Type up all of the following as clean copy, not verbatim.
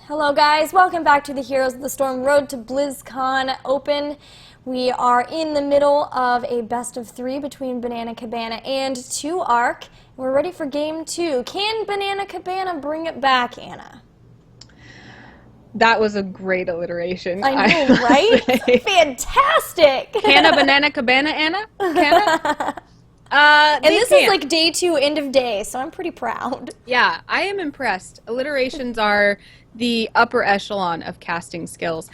Hello guys, welcome back to the Heroes of the Storm Road to BlizzCon Open. We are in the middle of a best of 3 between Banana Cabana and 2Ark. We're ready for game 2. Can Banana Cabana bring it back, Anna? That was a great alliteration. I know, right? Fantastic! Canna Banana Cabana, Anna? Canna? And this is like day 2, end of day, so I'm pretty proud. Yeah, I am impressed. Alliterations are the upper echelon of casting skills.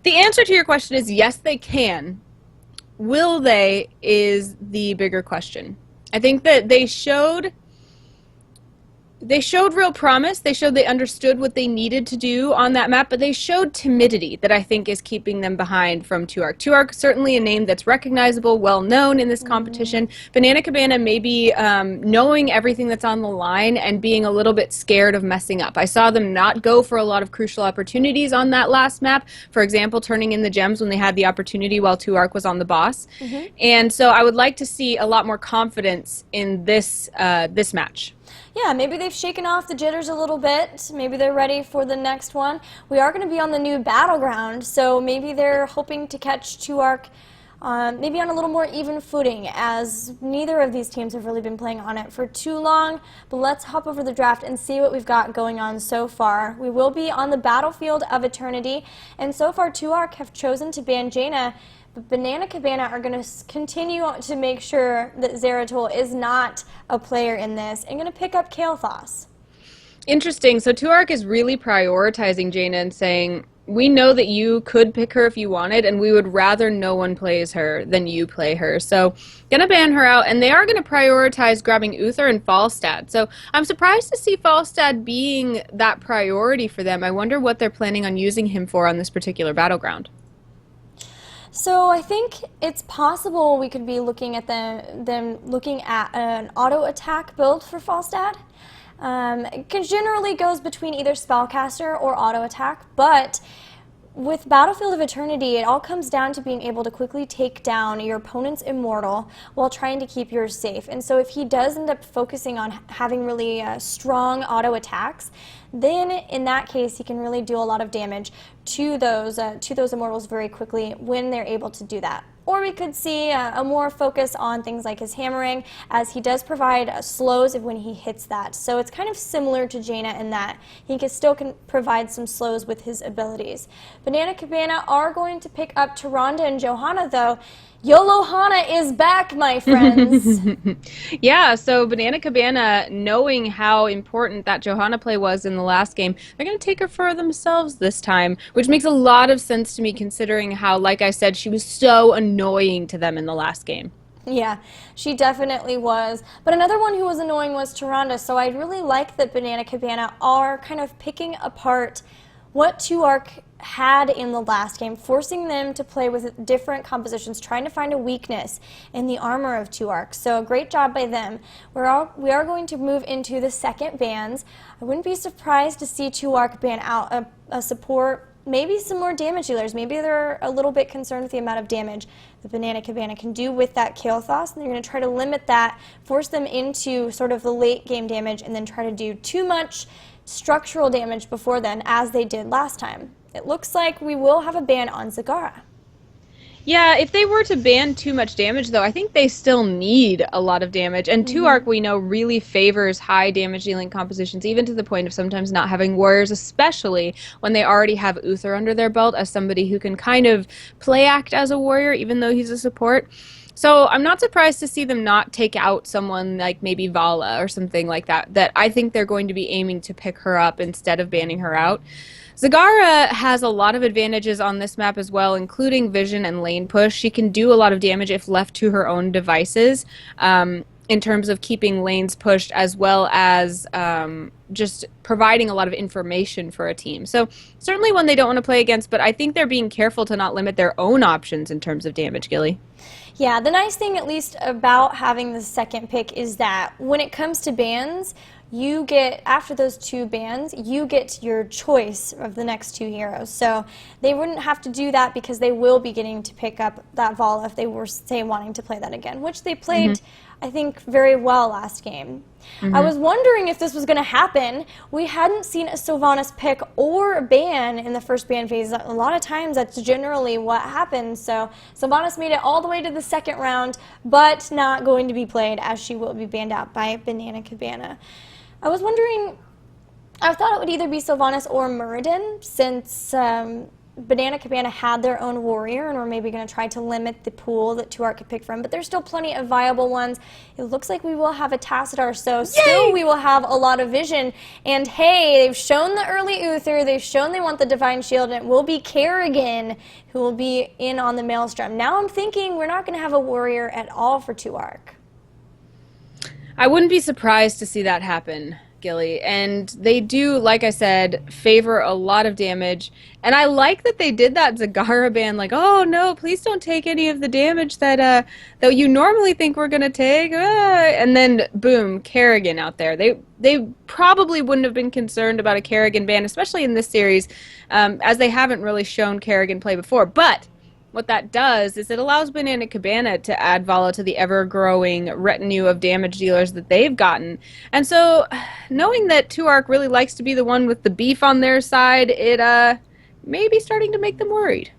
The answer to your question is yes, they can. Will they is the bigger question. I think that they showed real promise. They showed they understood what they needed to do on that map, but they showed timidity that I think is keeping them behind from 2Ark. 2Ark, certainly a name that's recognizable, well known in this competition. Banana Cabana maybe knowing everything that's on the line and being a little bit scared of messing up. I saw them not go for a lot of crucial opportunities on that last map. For example, turning in the gems when they had the opportunity while 2Ark was on the boss. And so I would like to see a lot more confidence in this match. Yeah, maybe they've shaken off the jitters a little bit. Maybe they're ready for the next one. We are going to be on the new battleground, so maybe they're hoping to catch 2Ark maybe on a little more even footing, as neither of these teams have really been playing on it for too long. But let's hop over the draft and see what we've got going on so far. We will be on the battlefield of eternity, and so far 2Ark have chosen to ban Jaina. But Banana Cabana are going to continue to make sure that Zeratul is not a player in this and going to pick up Kael'thas. Interesting. So 2Ark is really prioritizing Jaina and saying, we know that you could pick her if you wanted, and we would rather no one plays her than you play her. So gonna ban her out, and they are going to prioritize grabbing Uther and Falstad. So I'm surprised to see Falstad being that priority for them. I wonder what they're planning on using him for on this particular battleground. So I think it's possible we could be looking at them looking at an auto attack build for Falstad. It generally goes between either spellcaster or auto attack, but with Battlefield of Eternity, it all comes down to being able to quickly take down your opponent's immortal while trying to keep yours safe. And so if he does end up focusing on having really strong auto attacks, then in that case he can really do a lot of damage to those immortals very quickly when they're able to do that. Or we could see a more focus on things like his hammering, as he does provide slows when he hits that. So it's kind of similar to Jaina in that he still can provide some slows with his abilities. Banana Cabana are going to pick up Tyrande and Johanna, though. Yolohana is back, my friends. Yeah, so Banana Cabana, knowing how important that Johanna play was in the last game, they're going to take her for themselves this time, which makes a lot of sense to me considering how, like I said, she was so annoying to them in the last game. Yeah, she definitely was. But another one who was annoying was Tyrande, so I really like that Banana Cabana are kind of picking apart what 2Ark had in the last game, forcing them to play with different compositions, trying to find a weakness in the armor of 2Ark. So great job by them. We are going to move into the second bans. I wouldn't be surprised to see 2Ark ban out a support, maybe some more damage dealers. Maybe they're a little bit concerned with the amount of damage the Banana Cabana can do with that Kael'thas, and they're going to try to limit that, force them into sort of the late game damage, and then try to do too much structural damage before then, as they did last time. It looks like we will have a ban on Zagara. Yeah, if they were to ban too much damage, though, I think they still need a lot of damage. And 2Ark, we know, really favors high damage dealing compositions, even to the point of sometimes not having warriors, especially when they already have Uther under their belt as somebody who can kind of play act as a warrior, even though he's a support. So I'm not surprised to see them not take out someone like maybe Vala or something like that, that I think they're going to be aiming to pick her up instead of banning her out. Zagara has a lot of advantages on this map as well, including vision and lane push. She can do a lot of damage if left to her own devices in terms of keeping lanes pushed, as well as just providing a lot of information for a team. So certainly one they don't want to play against, but I think they're being careful to not limit their own options in terms of damage, Gilly. Yeah, the nice thing at least about having the second pick is that when it comes to bans, you get, after those 2 bans, you get your choice of the next 2 heroes. So they wouldn't have to do that because they will be getting to pick up that Vala if they were, say, wanting to play that again, which they played I think, very well last game. I was wondering if this was going to happen. We hadn't seen a Sylvanas pick or ban in the first ban phase. A lot of times that's generally what happens. So Sylvanas made it all the way to the second round, but not going to be played as she will be banned out by Banana Cabana. I was wondering, I thought it would either be Sylvanas or Muradin, since Banana Cabana had their own warrior, and we're maybe going to try to limit the pool that 2ARC could pick from. But there's still plenty of viable ones. It looks like we will have a Tassadar, so still we will have a lot of vision. And hey, they've shown the early Uther, they've shown they want the Divine Shield, and it will be Kerrigan who will be in on the Maelstrom. Now I'm thinking we're not going to have a warrior at all for 2ARC. I wouldn't be surprised to see that happen, Gilly. And they do, like I said, favor a lot of damage. And I like that they did that Zagara ban, like, oh no, please don't take any of the damage that you normally think we're gonna take. And then boom, Kerrigan out there. They probably wouldn't have been concerned about a Kerrigan ban, especially in this series, as they haven't really shown Kerrigan play before. But what that does is it allows Banana Cabana to add Vala to the ever-growing retinue of damage dealers that they've gotten. And so, knowing that 2ARC really likes to be the one with the beef on their side, it may be starting to make them worried.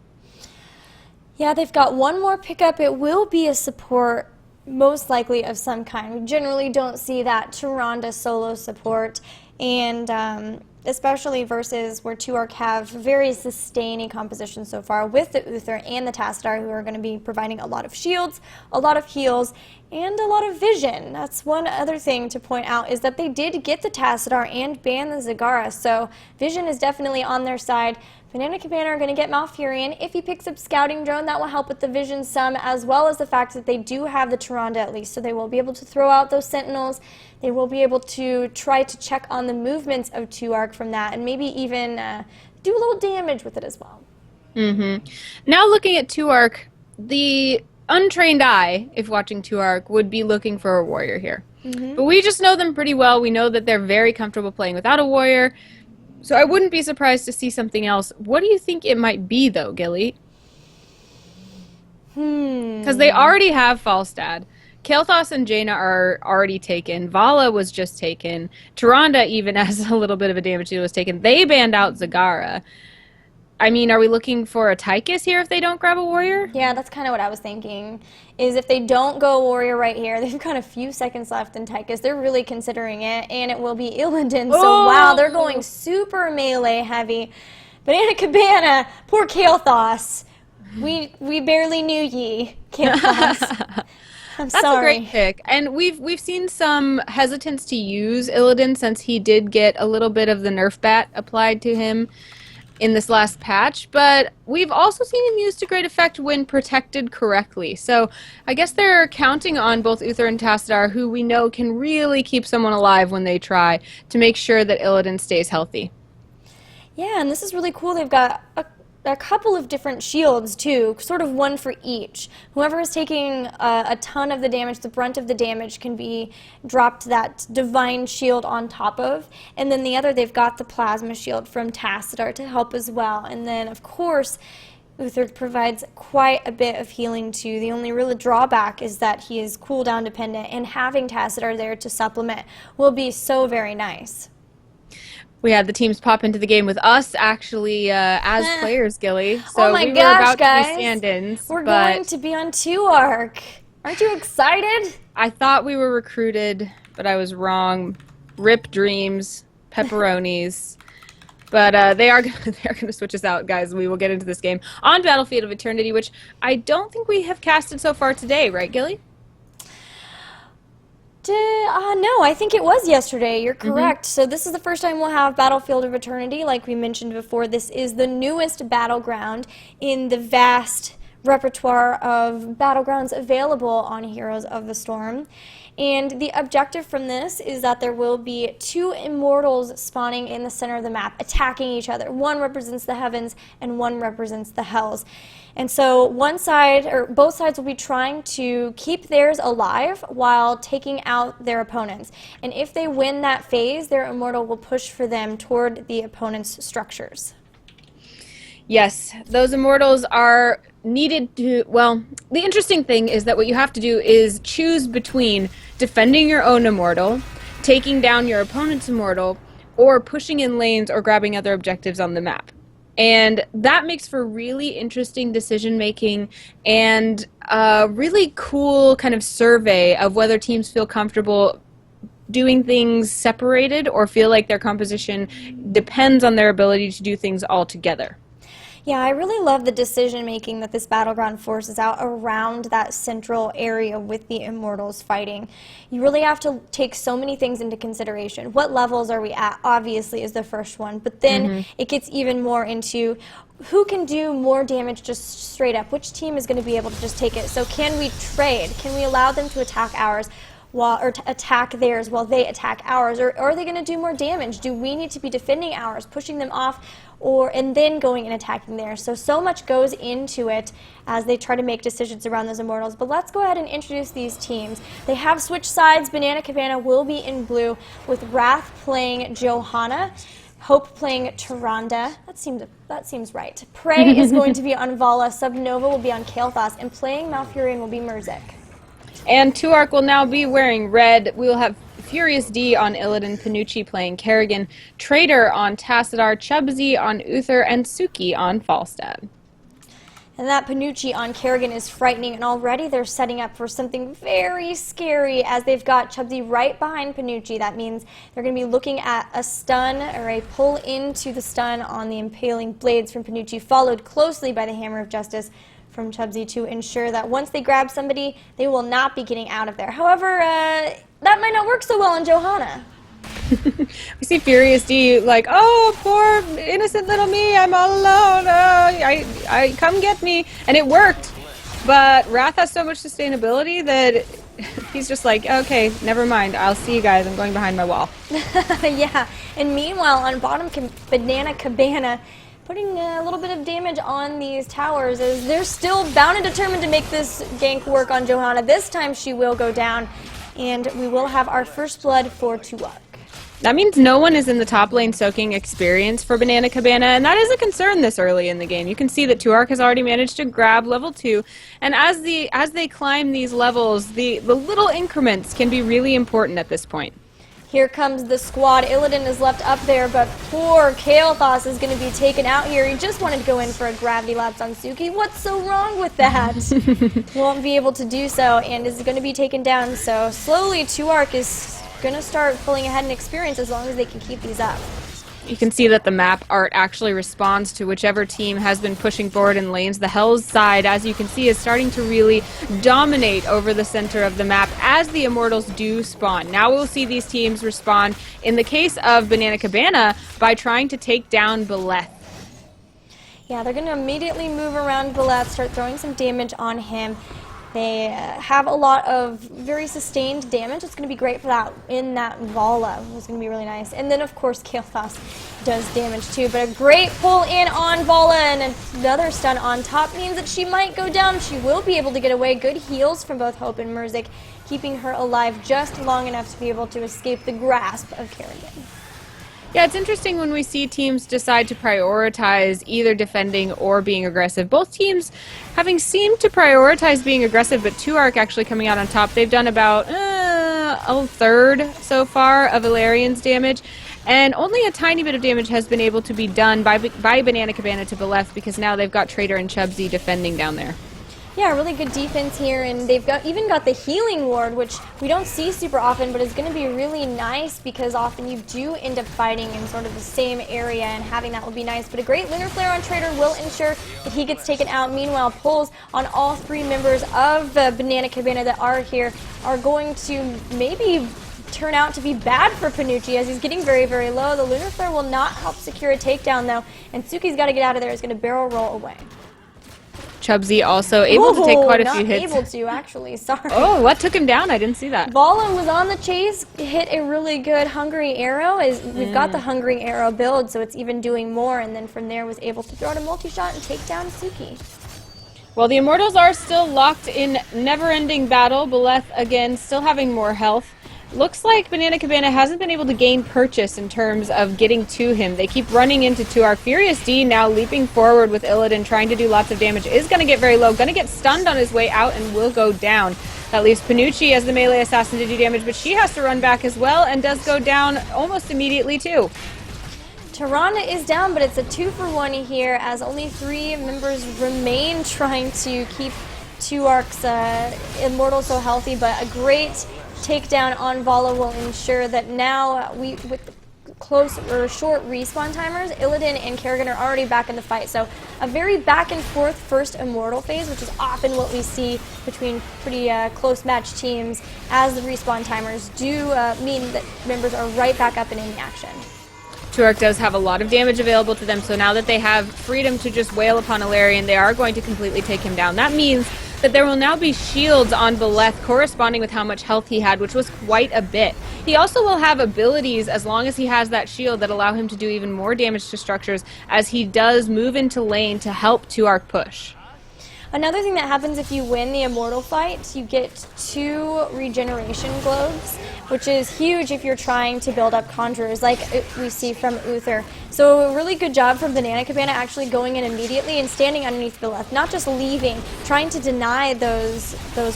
Yeah, they've got one more pickup. It will be a support, most likely of some kind. We generally don't see that Tyrande solo support, and especially versus where 2ARC have very sustaining composition so far with the Uther and the Tassadar, who are going to be providing a lot of shields, a lot of heals, and a lot of vision. That's one other thing to point out, is that they did get the Tassadar and ban the Zagara, so vision is definitely on their side. Banana Cabana are going to get Malfurion. If he picks up Scouting Drone, that will help with the vision some, as well as the fact that they do have the Tyrande at least, so they will be able to throw out those Sentinels. They will be able to try to check on the movements of 2ARC from that, and maybe even do a little damage with it as well. Now looking at 2ARC, the untrained eye, if watching 2ARC, would be looking for a warrior here. But we just know them pretty well. We know that they're very comfortable playing without a warrior. So I wouldn't be surprised to see something else. What do you think it might be, though, Gilly? Because they already have Falstad. Kael'thas and Jaina are already taken. Vala was just taken. Tyrande, even as a little bit of a damage deal, was taken. They banned out Zagara. I mean, are we looking for a Tychus here if they don't grab a warrior? Yeah, that's kind of what I was thinking, is if they don't go warrior right here, they've got a few seconds left in Tychus. They're really considering it, and it will be Illidan. So, wow, they're going super melee heavy. Banana Cabana, poor Kael'thas. We barely knew ye, Kael'thas. That's a great pick. And we've seen some hesitance to use Illidan since he did get a little bit of the nerf bat applied to him in this last patch, but we've also seen him used to great effect when protected correctly. So I guess they're counting on both Uther and Tassadar, who we know can really keep someone alive when they try, to make sure that Illidan stays healthy. Yeah, and this is really cool. They've got a couple of different shields too, sort of one for each. Whoever is taking a ton of the damage, the brunt of the damage, can be dropped that divine shield on top of, and then the other, they've got the plasma shield from Tassadar to help as well. And then of course Uther provides quite a bit of healing too. The only real drawback is that he is cooldown dependent, and having Tassadar there to supplement will be so very nice. We had the teams pop into the game with us, actually, as players, Gilly. So oh my we gosh, were about guys. to be stand-ins. We're going to be on 2ARC. Aren't you excited? I thought we were recruited, but I was wrong. Rip dreams, pepperonis. But they are going to switch us out, guys. We will get into this game on Battlefield of Eternity, which I don't think we have casted so far today, right, Gilly? No, I think it was yesterday. You're correct. So this is the first time we'll have Battlefield of Eternity. Like we mentioned before, this is the newest battleground in the vast repertoire of battlegrounds available on Heroes of the Storm. And the objective from this is that there will be two immortals spawning in the center of the map, attacking each other. One represents the heavens and one represents the hells. And so one side, or both sides, will be trying to keep theirs alive while taking out their opponents. And if they win that phase, their immortal will push for them toward the opponent's structures. Yes, those immortals are needed to, well, the interesting thing is that what you have to do is choose between defending your own immortal, taking down your opponent's immortal, or pushing in lanes or grabbing other objectives on the map. And that makes for really interesting decision making and a really cool kind of survey of whether teams feel comfortable doing things separated or feel like their composition depends on their ability to do things all together. Yeah, I really love the decision making that this battleground forces out around that central area with the immortals fighting. You really have to take so many things into consideration. What levels are we at, obviously, is the first one, but then it gets even more into who can do more damage just straight up. Which team is going to be able to just take it? So can we trade? Can we allow them to attack ours? Or to attack theirs while they attack ours, or are they going to do more damage? Do we need to be defending ours, pushing them off, and then going and attacking theirs? So much goes into it as they try to make decisions around those immortals. But let's go ahead and introduce these teams. They have switched sides. Banana Cabana will be in blue, with Wrath playing Johanna, Hope playing Tyrande. That seems right. Prey is going to be on Vala, Subnova will be on Kael'thas, and playing Malfurion will be Murzik. And Tuark will now be wearing red. We will have Furious D on Illidan, Panucci playing Kerrigan, Traitor on Tassadar, Chubsy on Uther, and Suki on Falstad. And that Panucci on Kerrigan is frightening, and already they're setting up for something very scary as they've got Chubsy right behind Panucci. That means they're going to be looking at a stun or a pull into the stun on the Impaling Blades from Panucci, followed closely by the Hammer of Justice from Chubsy to ensure that once they grab somebody, they will not be getting out of there. However, that might not work so well on Johanna. We see Furious D like, oh, poor innocent little me, I'm all alone, I come get me. And it worked, but Wrath has so much sustainability that he's just like, okay, never mind, I'll see you guys, I'm going behind my wall. Yeah, and meanwhile on bottom, Banana Cabana putting a little bit of damage on these towers as they're still bound and determined to make this gank work on Johanna. This time she will go down, and we will have our first blood for Tuark. That means no one is in the top lane soaking experience for Banana Cabana, and that is a concern this early in the game. You can see that Tuark has already managed to grab level 2, and as they climb these levels, the little increments can be really important at this point. Here comes the squad. Illidan is left up there, but poor Kael'thas is going to be taken out here. He just wanted to go in for a gravity lapse on Suki. What's so wrong with that? Won't be able to do so, and is going to be taken down. So slowly, Tuark is going to start pulling ahead in experience as long as they can keep these up. You can see that the map art actually responds to whichever team has been pushing forward in lanes. The Hell's side, as you can see, is starting to really dominate over the center of the map as the Immortals do spawn. Now we'll see these teams respond, in the case of Banana Cabana, by trying to take down Beleth. Yeah, they're going to immediately move around Beleth, start throwing some damage on him. They have a lot of very sustained damage. It's going to be great for that in that Vala. It's going to be really nice. And then, of course, Kael'thas does damage too. But a great pull in on Vala, and another stun on top means that she might go down. She will be able to get away. Good heals from both Hope and Murzik, keeping her alive just long enough to be able to escape the grasp of Kerrigan. Yeah, it's interesting when we see teams decide to prioritize either defending or being aggressive. Both teams having seemed to prioritize being aggressive, but Tuark actually coming out on top. They've done about a third so far of Ilarion's damage, and only a tiny bit of damage has been able to be done by Banana Cabana to Beleth because now they've got Traitor and Chubsy defending down there. Yeah, really good defense here, and they've even got the healing ward, which we don't see super often, but is going to be really nice because often you do end up fighting in sort of the same area, and having that will be nice. But a great Lunar Flare on Traitor will ensure that he gets taken out. Meanwhile, pulls on all three members of the Banana Cabana that are here are going to maybe turn out to be bad for Panucci as he's getting very, very low. The Lunar Flare will not help secure a takedown, though, and Suki's got to get out of there. He's going to barrel roll away. Chubsy also able to take quite a few hits. Not able to, actually. Sorry. Oh, what took him down? I didn't see that. Vala was on the chase, hit a really good Hungry Arrow. We've got the Hungry Arrow build, so it's even doing more, and then from there was able to throw out a multi-shot and take down Suki. Well, the Immortals are still locked in never-ending battle. Beleth, again, still having more health. Looks like Banana Cabana hasn't been able to gain purchase in terms of getting to him. They keep running into Tuark. Furious D now leaping forward with Illidan, trying to do lots of damage. Is going to get very low, going to get stunned on his way out and will go down. That leaves Panucci as the melee assassin to do damage, but she has to run back as well and does go down almost immediately too. Tyrande is down, but it's a 2-for-1 here as only 3 members remain trying to keep Tuark's Immortal so healthy, but a great takedown on Vala will ensure that now with close or short respawn timers, Illidan and Kerrigan are already back in the fight. So a very back and forth first Immortal phase, which is often what we see between pretty close match teams, as the respawn timers do mean that members are right back up and in action. Tuark does have a lot of damage available to them, so now that they have freedom to just wail upon Ilarion, they are going to completely take him down. That means that there will now be shields on Beleth corresponding with how much health he had, which was quite a bit. He also will have abilities as long as he has that shield that allow him to do even more damage to structures as he does move into lane to help Tuark push. Another thing that happens if you win the Immortal fight, you get 2 regeneration globes, which is huge if you're trying to build up Conjurers like we see from Uther. So a really good job from Banana Cabana actually going in immediately and standing underneath Beleth, not just leaving, trying to deny those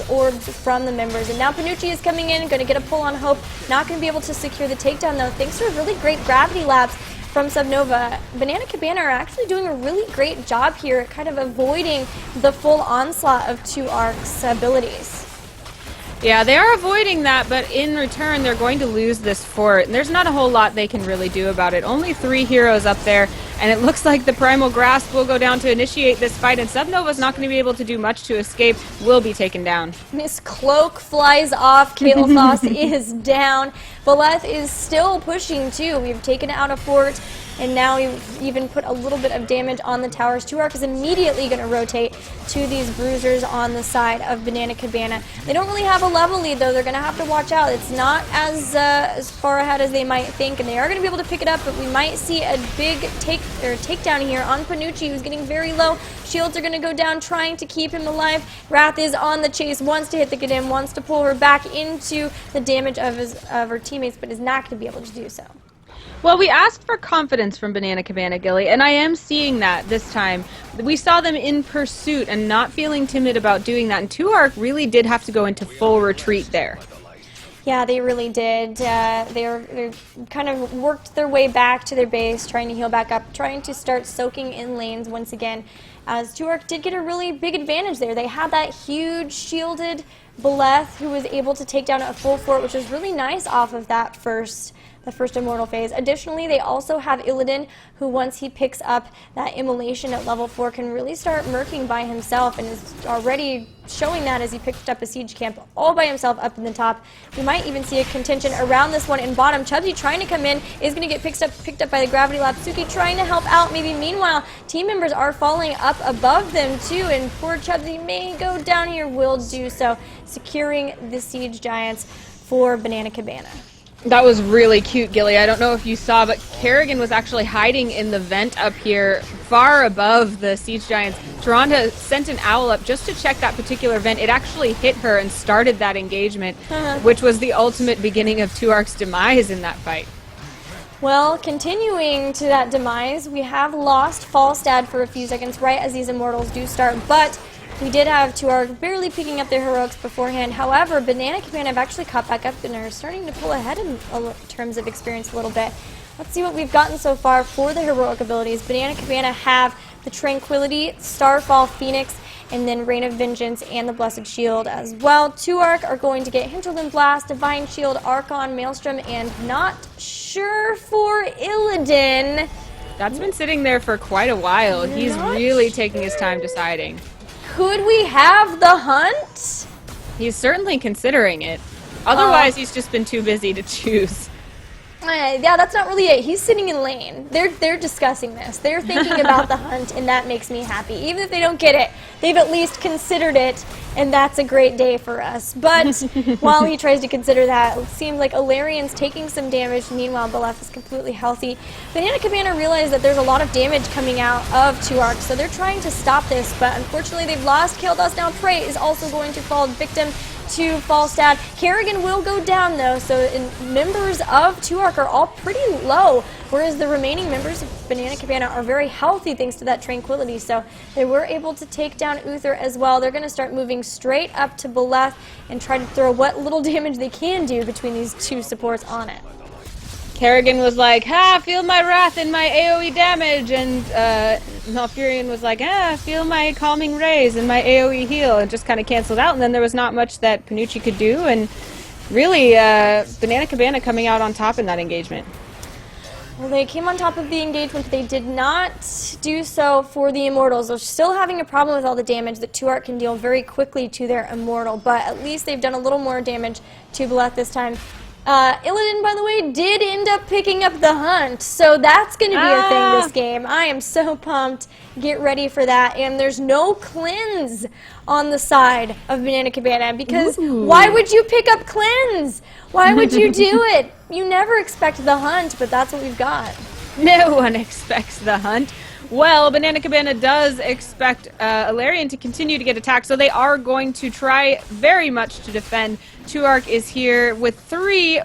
orbs from the members. And now Panucci is coming in, going to get a pull on Hope, not going to be able to secure the takedown though, thanks to a really great gravity lapse from Subnova. Banana Cabana are actually doing a really great job here at kind of avoiding the full onslaught of Tuark's abilities. Yeah, they are avoiding that, but in return, they're going to lose this fort. And there's not a whole lot they can really do about it. Only 3 heroes up there, and it looks like the Primal Grasp will go down to initiate this fight, and Subnova's not going to be able to do much to escape, will be taken down. Misscliks flies off, Kael'thas is down. Beleth is still pushing too. We've taken out a fort, and now we've even put a little bit of damage on the towers. Tuark is immediately going to rotate to these bruisers on the side of Banana Cabana. They don't really have a level lead though. They're going to have to watch out. It's not as far ahead as they might think, and they are going to be able to pick it up, but we might see a big takedown here on Panucci, who's getting very low. Shields are going to go down, trying to keep him alive. Wrath is on the chase, wants to hit the Gadam, wants to pull her back into the damage of her teammates, but is not going to be able to do so. Well, we asked for confidence from Banana Cabana, Gilly, and I am seeing that this time. We saw them in pursuit and not feeling timid about doing that, and Tuark really did have to go into full retreat there. Yeah, they really did. They kind of worked their way back to their base, trying to heal back up, trying to start soaking in lanes once again, as Tuark did get a really big advantage there. They had that huge shielded Beleth who was able to take down a full fort, which was really nice off of that the first Immortal phase. Additionally, they also have Illidan, who once he picks up that immolation at level 4 can really start murking by himself, and is already showing that as he picked up a siege camp all by himself up in the top. We might even see a contention around this one in bottom. Chubsy trying to come in, is going to get picked up by the gravity lap. Suki trying to help out maybe. Meanwhile, team members are falling up above them too, and poor Chubsy may go down here, will do so, securing the siege giants for Banana Cabana. That was really cute, Gilly. I don't know if you saw, but Kerrigan was actually hiding in the vent up here, far above the siege giants. Tyrande sent an owl up just to check that particular vent. It actually hit her and started that engagement, which was the ultimate beginning of Tuark's demise in that fight. Well, continuing to that demise, we have lost Falstad for a few seconds right as these Immortals do start, but we did have Tuark barely picking up their heroics beforehand. However, Banana Cabana have actually caught back up and are starting to pull ahead in terms of experience a little bit. Let's see what we've gotten so far for the heroic abilities. Banana Cabana have the Tranquility, Starfall, Phoenix, and then Rain of Vengeance and the Blessed Shield as well. Tuark are going to get Hinterland Blast, Divine Shield, Archon, Maelstrom, and not sure for Illidan. That's been sitting there for quite a while. He's really taking his time deciding. Could we have the hunt? He's certainly considering it. Otherwise, he's just been too busy to choose. Yeah, that's not really it. He's sitting in lane. They're discussing this. They're thinking about the hunt, and that makes me happy. Even if they don't get it, they've at least considered it, and that's a great day for us. But while he tries to consider that, it seems like Alarion's taking some damage. Meanwhile, Beleth is completely healthy. Banana Cabana realized that there's a lot of damage coming out of Tuark, so they're trying to stop this, but unfortunately they've lost Kael'thas. Now Prey is also going to fall victim to Falstad. Kerrigan will go down though, so members of 2ARC are all pretty low, whereas the remaining members of Banana Cabana are very healthy thanks to that Tranquility, so they were able to take down Uther as well. They're going to start moving straight up to Beleth and try to throw what little damage they can do between these two supports on it. Kerrigan was like, ha, feel my wrath and my AoE damage, and Malfurion was like, feel my calming rays and my AoE heal, and just kind of canceled out, and then there was not much that Panucci could do, and really, Banana Cabana coming out on top in that engagement. Well, they came on top of the engagement, but they did not do so for the Immortals. They're still having a problem with all the damage that 2ARC can deal very quickly to their Immortal, but at least they've done a little more damage to Beleth this time. Illidan, by the way, did end up picking up the hunt, so that's going to be a thing this game. I am so pumped. Get ready for that. And there's no cleanse on the side of Banana Cabana, because why would you pick up cleanse? Why would you do it? You never expect the hunt, but that's what we've got. No one expects the hunt. Well, Banana Cabana does expect Ilarion to continue to get attacked, so they are going to try very much to defend. 2ARC is here with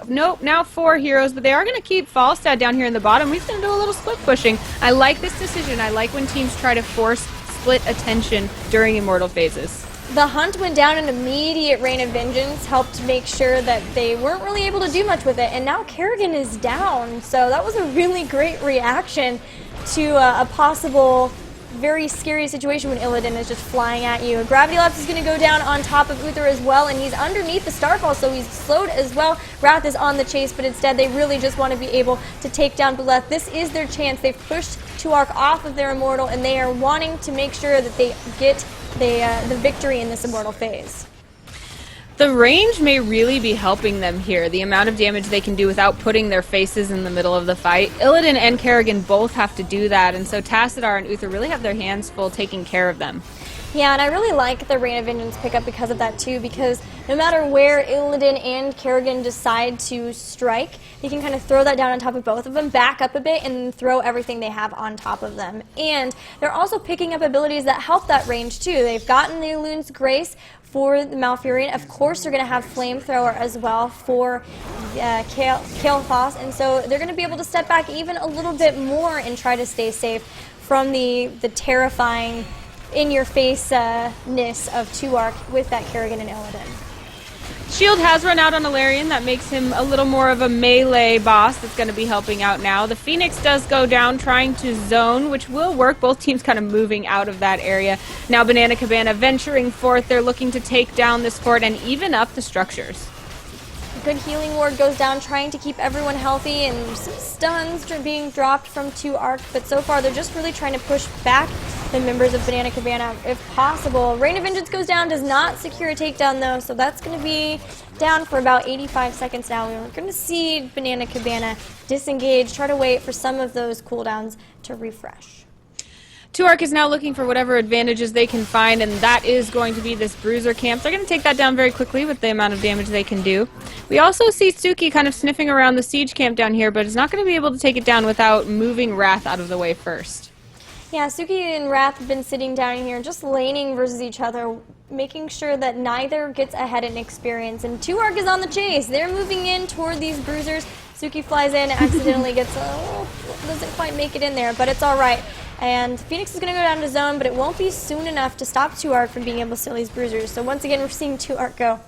now 4 heroes, but they are going to keep Falstad down here in the bottom. He's going to do a little split pushing. I like this decision. I like when teams try to force split attention during Immortal phases. The hunt went down, an immediate Rain of Vengeance helped make sure that they weren't really able to do much with it, and now Kerrigan is down, so that was a really great reaction to a possible very scary situation when Illidan is just flying at you. Gravity Lapse is going to go down on top of Uther as well, and he's underneath the Starfall, so he's slowed as well. Wrath is on the chase, but instead they really just want to be able to take down Beleth. This is their chance. They've pushed 2ARC off of their Immortal, and they are wanting to make sure that they get the victory in this Immortal phase. The range may really be helping them here, the amount of damage they can do without putting their faces in the middle of the fight. Illidan and Kerrigan both have to do that, and so Tassadar and Uther really have their hands full taking care of them. Yeah, and I really like the Rain of Vengeance pickup because of that too, because no matter where Illidan and Kerrigan decide to strike, they can kind of throw that down on top of both of them, back up a bit, and throw everything they have on top of them. And they're also picking up abilities that help that range too. They've gotten the Loon's Grace for the Malfurion. Of course, they're going to have Flamethrower as well for Kael'thas, and so they're going to be able to step back even a little bit more and try to stay safe from the terrifying in-your-face-ness of 2ARC with that Kerrigan and Illidan. Shield has run out on Ilarion. That makes him a little more of a melee boss that's going to be helping out now. The Phoenix does go down trying to zone, which will work. Both teams kind of moving out of that area. Now Banana Cabana venturing forth. They're looking to take down this fort and even up the structures. Good healing ward goes down, trying to keep everyone healthy, and some stuns being dropped from 2ARC, but so far they're just really trying to push back the members of Banana Cabana if possible. Rain of Vengeance goes down, does not secure a takedown though, so that's going to be down for about 85 seconds now. We're going to see Banana Cabana disengage, try to wait for some of those cooldowns to refresh. 2ARC is now looking for whatever advantages they can find, and that is going to be this Bruiser camp. They're going to take that down very quickly with the amount of damage they can do. We also see Suki kind of sniffing around the siege camp down here, but is not going to be able to take it down without moving Wrath out of the way first. Yeah, Suki and Wrath have been sitting down here just laning versus each other, making sure that neither gets ahead in experience, and 2ARC is on the chase. They're moving in toward these Bruisers. Suki flies in, accidentally gets doesn't quite make it in there, but it's all right. And Phoenix is going to go down to zone, but it won't be soon enough to stop 2ARC from being able to steal these Bruisers. So once again, we're seeing 2ARC go,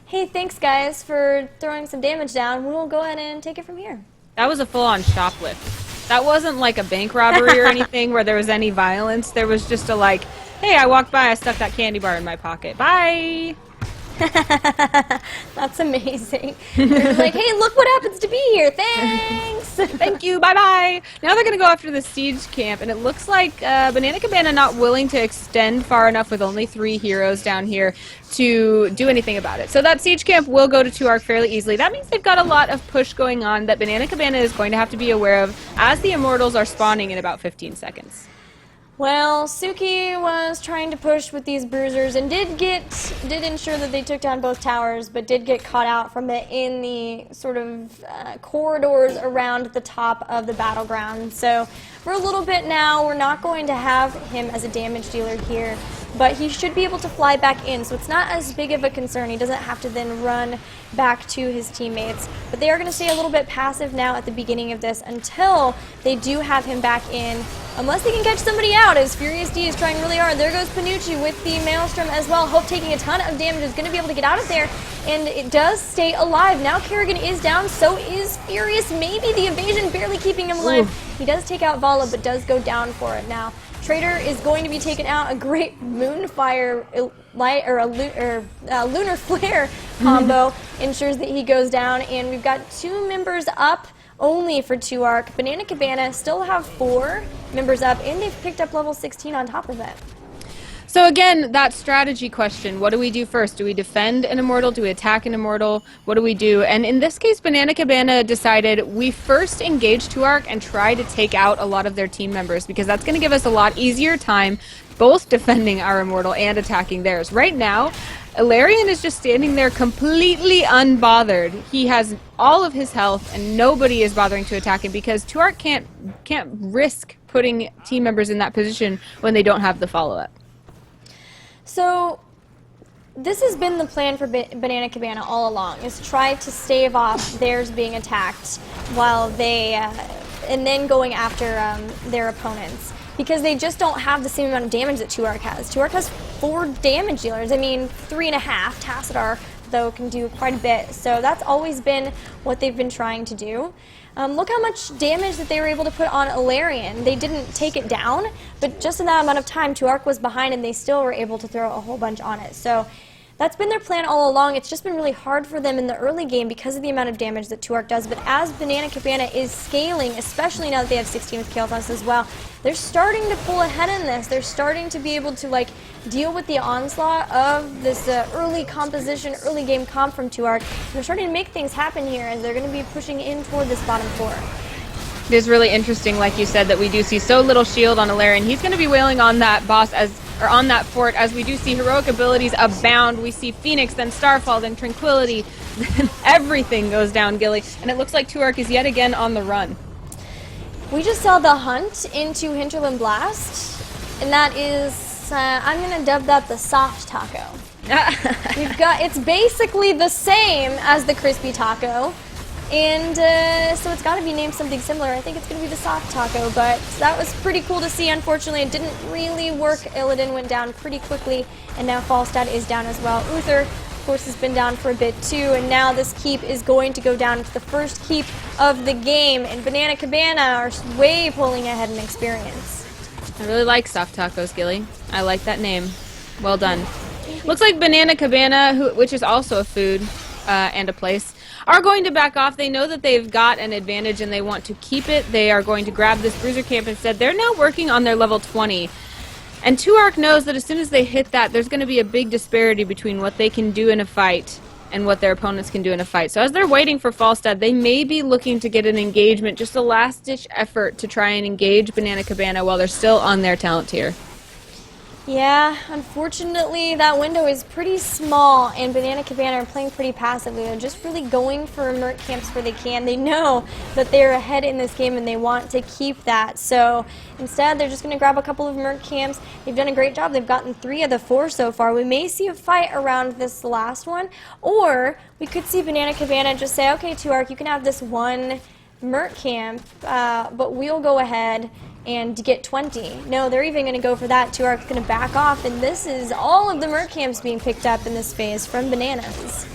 hey, thanks guys for throwing some damage down. We'll go ahead and take it from here. That was a full-on shoplift. That wasn't like a bank robbery or anything where there was any violence. There was just a like, hey, I walked by, I stuck that candy bar in my pocket. Bye! That's amazing. They're like, hey, look what happens to be here. Thanks. Thank you. Bye-bye. Now they're going to go after the siege camp, and it looks like Banana Cabana not willing to extend far enough with only 3 heroes down here to do anything about it. So that siege camp will go to 2ARC fairly easily. That means they've got a lot of push going on that Banana Cabana is going to have to be aware of as the Immortals are spawning in about 15 seconds. Well, Suki was trying to push with these Bruisers and did ensure that they took down both towers, but did get caught out from it in the sort of corridors around the top of the battleground. So for a little bit now, we're not going to have him as a damage dealer here but he should be able to fly back in, so it's not as big of a concern. He doesn't have to then run back to his teammates, but they are going to stay a little bit passive now at the beginning of this until they do have him back in, unless they can catch somebody out, as Furious D is trying really hard. There goes Panucci with the Maelstrom as well. Hope taking a ton of damage is going to be able to get out of there, and it does stay alive. Now Kerrigan is down, so is Furious. Maybe the evasion barely keeping him alive. Ooh. He does take out Vala, but does go down for it now. Trader is going to be taken out. A great Moonfire light or a Lunar Flare combo ensures that he goes down, and we've got 2 members up only for 2ARK. Banana Cabana still have 4 members up, and they've picked up level 16 on top of it. So again, that strategy question, what do we do first? Do we defend an Immortal? Do we attack an Immortal? What do we do? And in this case, Banana Cabana decided we first engage 2ARK and try to take out a lot of their team members, because that's going to give us a lot easier time both defending our Immortal and attacking theirs. Right now, Ilarion is just standing there completely unbothered. He has all of his health and nobody is bothering to attack him, because 2ARK can't risk putting team members in that position when they don't have the follow-up. So this has been the plan for Banana Cabana all along, is try to stave off theirs being attacked while they, and then going after their opponents, because they just don't have the same amount of damage that 2ARK has. 2ARK has 4 damage dealers, I mean 3.5. Tassadar, though, can do quite a bit, so that's always been what they've been trying to do. Look how much damage that they were able to put on Ilarion. They didn't take it down, but just in that amount of time, 2ARK was behind and they still were able to throw a whole bunch on it. So that's been their plan all along. It's just been really hard for them in the early game because of the amount of damage that 2ARK does. But as Banana Cabana is scaling, especially now that they have 16 with Kael'thas as well, they're starting to pull ahead in this. They're starting to be able to like deal with the onslaught of this early composition, early game comp from 2ARK. And they're starting to make things happen here as they're going to be pushing in toward this bottom 4. It is really interesting, like you said, that we do see so little shield on Ilarion. He's going to be wailing on that boss or on that fort, as we do see heroic abilities abound. We see Phoenix, then Starfall, then Tranquility, then everything goes down, Gilly. And it looks like 2ARK is yet again on the run. We just saw the hunt into Hinterland Blast, and that is, I'm going to dub that the soft taco. It's basically the same as the crispy taco, and so it's got to be named something similar. I think it's going to be the soft taco, but that was pretty cool to see. Unfortunately, it didn't really work. Illidan went down pretty quickly, and now Falstad is down as well. Uther, of course, has been down for a bit too, and now this keep is going to go down. It's the first keep of the game, and Banana Cabana are way pulling ahead in experience. I really like soft tacos, Gilly. I like that name. Well done. Looks like Banana Cabana, which is also a food and a place, are going to back off. They know that they've got an advantage and they want to keep it. They are going to grab this bruiser camp instead. They're now working on their level 20. And 2ARK knows that as soon as they hit that, there's going to be a big disparity between what they can do in a fight and what their opponents can do in a fight. So as they're waiting for Falstad, they may be looking to get an engagement, just a last-ditch effort to try and engage Banana Cabana while they're still on their talent tier. Yeah, unfortunately that window is pretty small, and Banana Cabana are playing pretty passively. They're just really going for merc camps where they can. They know that they're ahead in this game and they want to keep that. So instead they're just going to grab a couple of merc camps. They've done a great job. They've gotten 3 of the 4 so far. We may see a fight around this last one, or we could see Banana Cabana just say, okay, 2ARK, you can have this one merc camp, but we'll go ahead and get 20. No, they're even going to go for that. 2ARK's going to back off, and this is all of the merc camps being picked up in this phase from Bananas.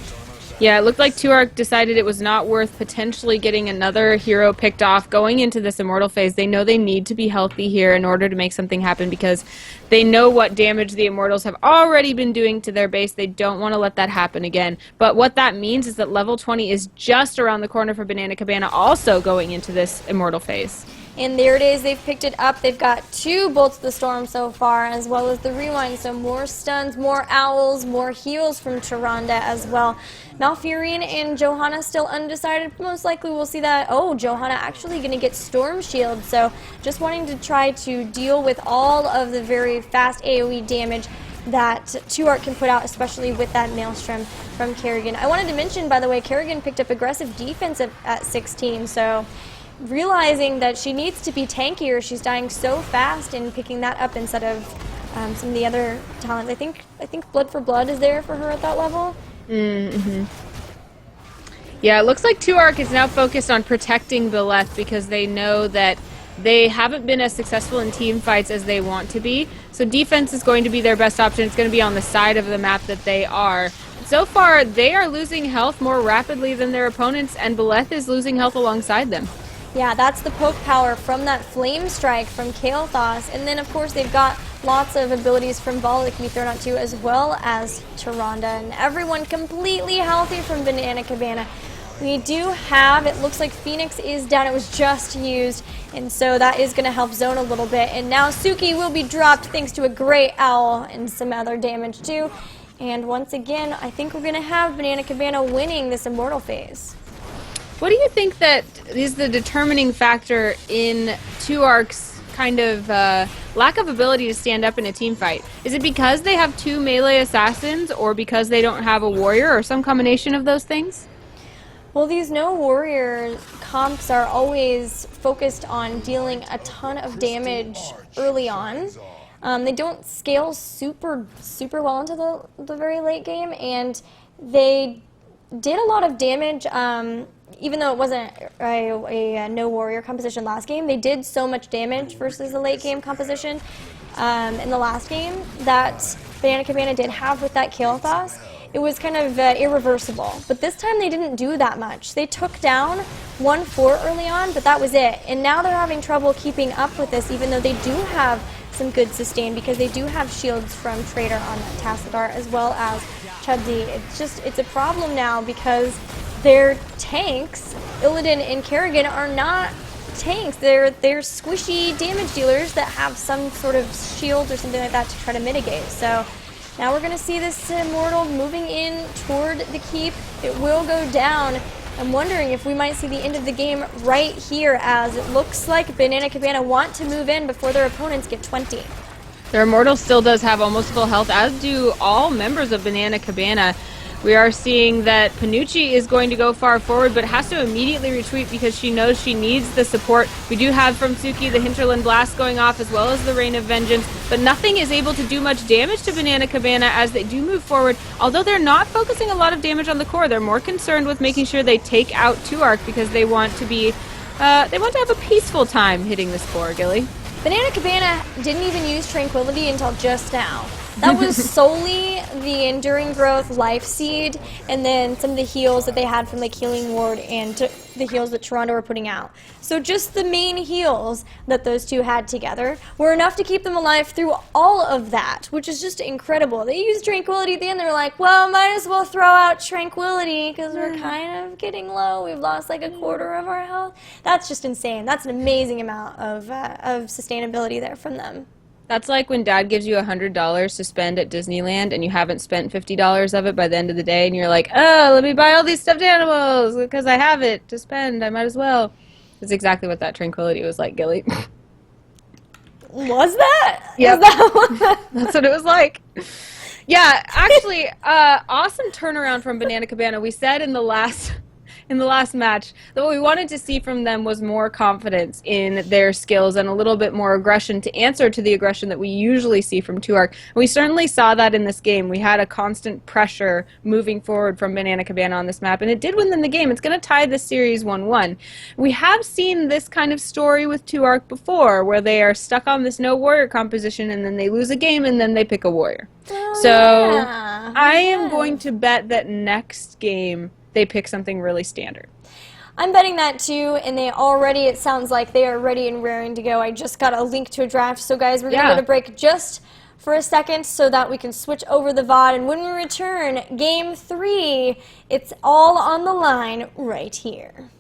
Yeah, it looked like 2ARK decided it was not worth potentially getting another hero picked off going into this Immortal phase. They know they need to be healthy here in order to make something happen, because they know what damage the Immortals have already been doing to their base. They don't want to let that happen again. But what that means is that level 20 is just around the corner for Banana Cabana, also going into this Immortal phase. And there it is. They've picked it up. They've got 2 Bolts of the Storm so far, as well as the Rewind. So more stuns, more owls, more heals from Tyrande as well. Malfurion and Johanna still undecided. Most likely we'll see that. Oh, Johanna actually going to get Storm Shield. So just wanting to try to deal with all of the very fast AoE damage that 2ARK can put out, especially with that Maelstrom from Kerrigan. I wanted to mention, by the way, Kerrigan picked up aggressive defense at 16. So realizing that she needs to be tankier, she's dying so fast, and picking that up instead of some of the other talents. I think Blood for Blood is there for her at that level. Mm-hmm. Yeah, it looks like 2ARC is now focused on protecting Byleth because they know that they haven't been as successful in team fights as they want to be. So defense is going to be their best option. It's going to be on the side of the map that they are. So far, they are losing health more rapidly than their opponents, and Byleth is losing health alongside them. Yeah, that's the poke power from that Flame Strike from Kael'thas. And then, of course, they've got lots of abilities from Volley that can be thrown out too, as well as Tyrande. And everyone completely healthy from Banana Cabana. We do have, it looks like Phoenix is down. It was just used, and so that is going to help zone a little bit. And now Suki will be dropped thanks to a great owl and some other damage too. And once again, I think we're going to have Banana Cabana winning this Immortal phase. What do you think that is the determining factor in 2ARC's kind of lack of ability to stand up in a team fight? Is it because they have 2 melee assassins, or because they don't have a warrior, or some combination of those things? Well, these no warrior comps are always focused on dealing a ton of damage early on. They don't scale super well into the very late game, and they did a lot of damage. Even though it wasn't a no warrior composition last game, they did so much damage versus the late game composition in the last game that Banana Cabana did have with that Kael'thas. It was kind of irreversible. But this time they didn't do that much. They took down 1 fort early on, but that was it. And now they're having trouble keeping up with this, even though they do have some good sustain, because they do have shields from Trader on that Tassadar, as well as Chudzi. It's a problem now because their tanks, Illidan and Kerrigan, are not tanks. They're squishy damage dealers that have some sort of shield or something like that to try to mitigate. So now we're going to see this Immortal moving in toward the keep. It will go down. I'm wondering if we might see the end of the game right here, as it looks like Banana Cabana want to move in before their opponents get 20. Their Immortal still does have almost full health, as do all members of Banana Cabana. We are seeing that Panucci is going to go far forward, but has to immediately retreat because she knows she needs the support. We do have from Suki the Hinterland Blast going off, as well as the Rain of Vengeance, but nothing is able to do much damage to Banana Cabana as they do move forward. Although they're not focusing a lot of damage on the core, they're more concerned with making sure they take out 2ARC because they want to be, they want to have a peaceful time hitting this core, Gilly. Banana Cabana didn't even use Tranquility until just now. That was solely the Enduring Growth Life Seed, and then some of the heals that they had from like Healing Ward and the heals that Tyrande were putting out. So just the main heals that those two had together were enough to keep them alive through all of that, which is just incredible. They used Tranquility at the end. They were like, well, might as well throw out Tranquility because we're kind of getting low. We've lost like a quarter of our health. That's just insane. That's an amazing amount of sustainability there from them. That's like when Dad gives you $100 to spend at Disneyland and you haven't spent $50 of it by the end of the day, and you're like, oh, let me buy all these stuffed animals because I have it to spend. I might as well. That's exactly what that Tranquility was like, Gilly. Was that? Yeah. That That's what it was like. Yeah, actually, awesome turnaround from Banana Cabana. We said in the last match that what we wanted to see from them was more confidence in their skills and a little bit more aggression to answer to the aggression that we usually see from 2ARC. And we certainly saw that in this game. We had a constant pressure moving forward from Banana Cabana on this map, and it did win them the game. It's going to tie the series 1-1. We have seen this kind of story with 2ARC before, where they are stuck on this no warrior composition and then they lose a game and then they pick a warrior. Oh, So yeah. I am going to bet that next game they pick something really standard. I'm betting that too, and it sounds like they are ready and raring to go. I just got a link to a draft, so guys, we're going to go to break just for a second so that we can switch over the VOD, and when we return, Game 3, it's all on the line right here.